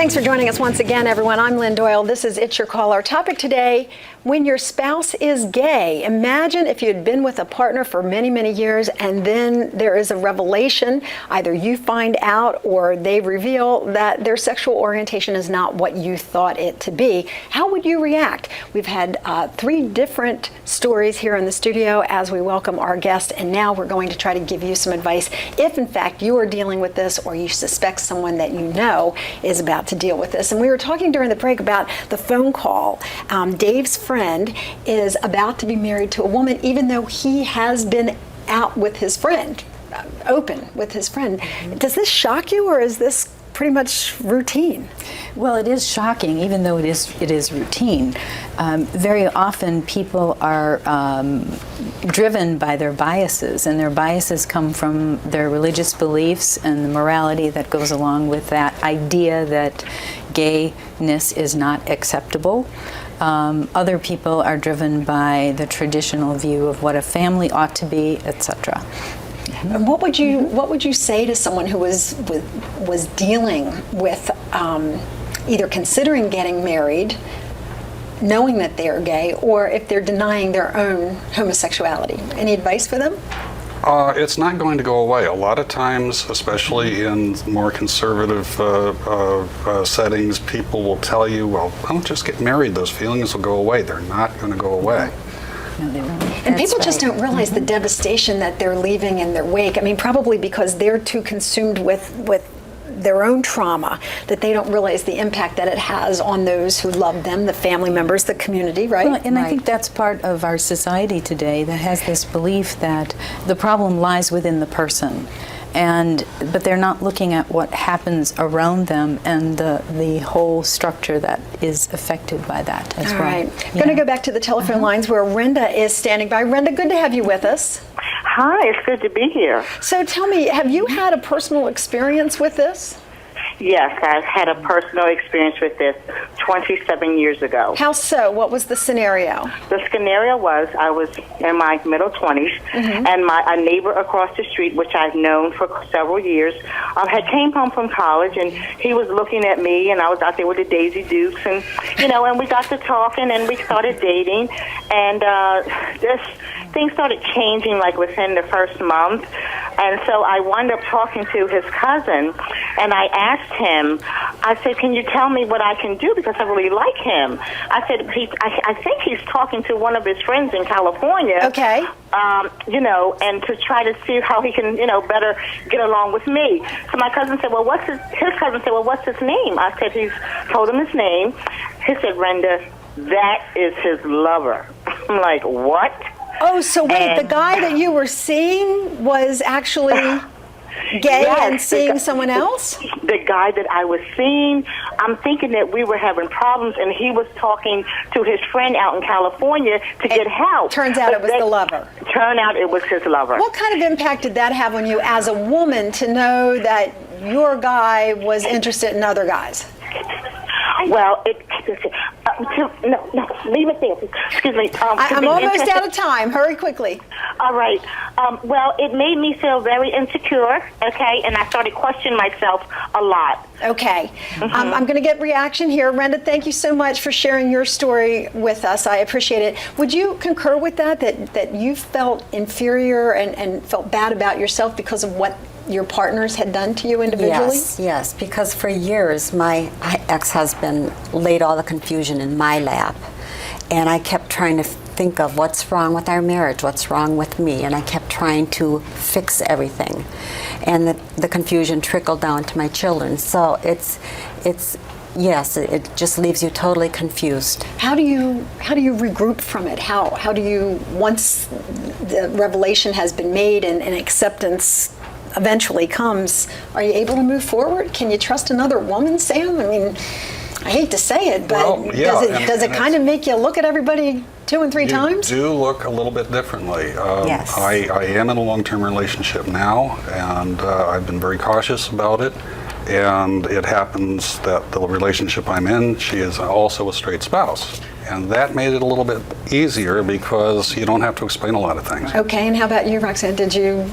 Thanks for joining us once again, everyone. I'm Lynn Doyle. This is It's Your Call. Our topic today, when your spouse is gay. Imagine if you had been with a partner for many, many years and then there is a revelation. Either you find out or they reveal that their sexual orientation is not what you thought it to be. How would you react? We've had 3 different stories here in the studio as we welcome our guest, and now we're going to try to give you some advice if in fact you are dealing with this or you suspect someone that you know is about to deal with this. And we were talking during the break about the phone call. Dave's friend is about to be married to a woman, even though he has been out with his friend, open with his friend. Does this shock you, or is this pretty much routine? Well, it is shocking, even though it is routine. Very often people are driven by their biases, and their biases come from their religious beliefs and the morality that goes along with that idea that gayness is not acceptable. Other people are driven by the traditional view of what a family ought to be, etc. And what would you say to someone who was dealing with either considering getting married, knowing that they're gay, or if they're denying their own homosexuality? Any advice for them? It's not going to go away. A lot of times, especially in more conservative settings, people will tell you, well, don't just get married, those feelings will go away. They're not going to go away. No, they won't. And people just don't realize the devastation that they're leaving in their wake. I mean, probably because they're too consumed with their own trauma that they don't realize the impact that it has on those who love them, the family members, the community, right? Well, and I think that's part of our society today that has this belief that the problem lies within the person. But they're not looking at what happens around them and the whole structure that is affected by that as well. All right. I'm going to go back to the telephone lines where Renda is standing by. Renda, good to have you with us. Hi, it's good to be here. So tell me, have you had a personal experience with this? Yes, I've had a personal experience with this 27 years ago. How so? What was the scenario? The scenario was I was in my middle 20s, and a neighbor across the street, which I've known for several years, had came home from college, and he was looking at me, and I was out there with the Daisy Dukes, and and we got to talking, and we started dating, and things started changing like within the first month, and so I wound up talking to his cousin, and I asked him, I said, can you tell me what I can do, because I really like him. I said, I think he's talking to one of his friends in California. Okay. And to try to see how he can, better get along with me. So my cousin said, well, his cousin said, well, what's his name? I said, he's told him his name. He said, Renda, that is his lover. I'm like, what? Oh, so wait, the guy that you were seeing was actually gay and seeing someone else? The guy that I was seeing, I'm thinking that we were having problems, and he was talking to his friend out in California to get help. Turns out it was the lover. Turned out it was his lover. What kind of impact did that have on you as a woman to know that your guy was interested in other guys? Well, no, leave it there. Excuse me. I'm almost out of time. Hurry quickly. All right. Well, it made me feel very insecure, okay, and I started questioning myself a lot. Okay. I'm going to get reaction here. Renda, thank you so much for sharing your story with us. I appreciate it. Would you concur with that you felt inferior and felt bad about yourself because of what your partners had done to you individually? Yes, because for years my ex-husband laid all the confusion in my lap, and I kept trying to think of what's wrong with our marriage, what's wrong with me, and I kept trying to fix everything, and the confusion trickled down to my children. So yes, it just leaves you totally confused. How do you regroup from it? How do you, once the revelation has been made and acceptance eventually comes, are you able to move forward? Can you trust another woman, Sam? I mean, I hate to say it, but does it kind of make you look at everybody 2 and 3 times? You do look a little bit differently. Yes. I am in a long-term relationship now, and I've been very cautious about it. And it happens that the relationship I'm in, she is also a straight spouse. And that made it a little bit easier because you don't have to explain a lot of things. Okay, and how about you, Roxanne? Did you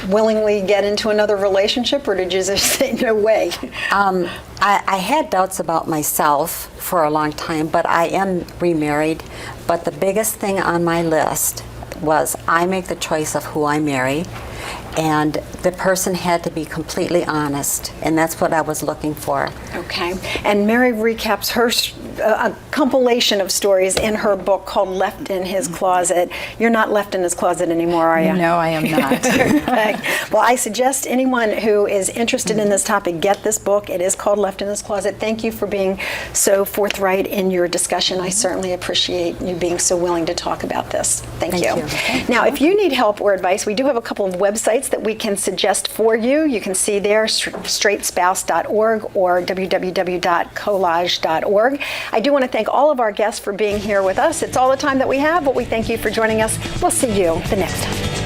willingly get into another relationship, or did you just say no way? I had doubts about myself for a long time, but I am remarried. But the biggest thing on my list was I make the choice of who I marry, and the person had to be completely honest, and that's what I was looking for. Okay, and Mary recaps her a compilation of stories in her book called Left in His Closet. You're not left in his closet anymore, are you? No, I am not. Okay. Well, I suggest anyone who is interested in this topic get this book. It is called Left in His Closet. Thank you for being so forthright in your discussion. I certainly appreciate you being so willing to talk about this. Thank you. Now, if you need help or advice, we do have a couple of websites that we can suggest for you. You can see there, straightspouse.org or www.collage.org. I do want to thank all of our guests for being here with us. It's all the time that we have, but we thank you for joining us. We'll see you the next time.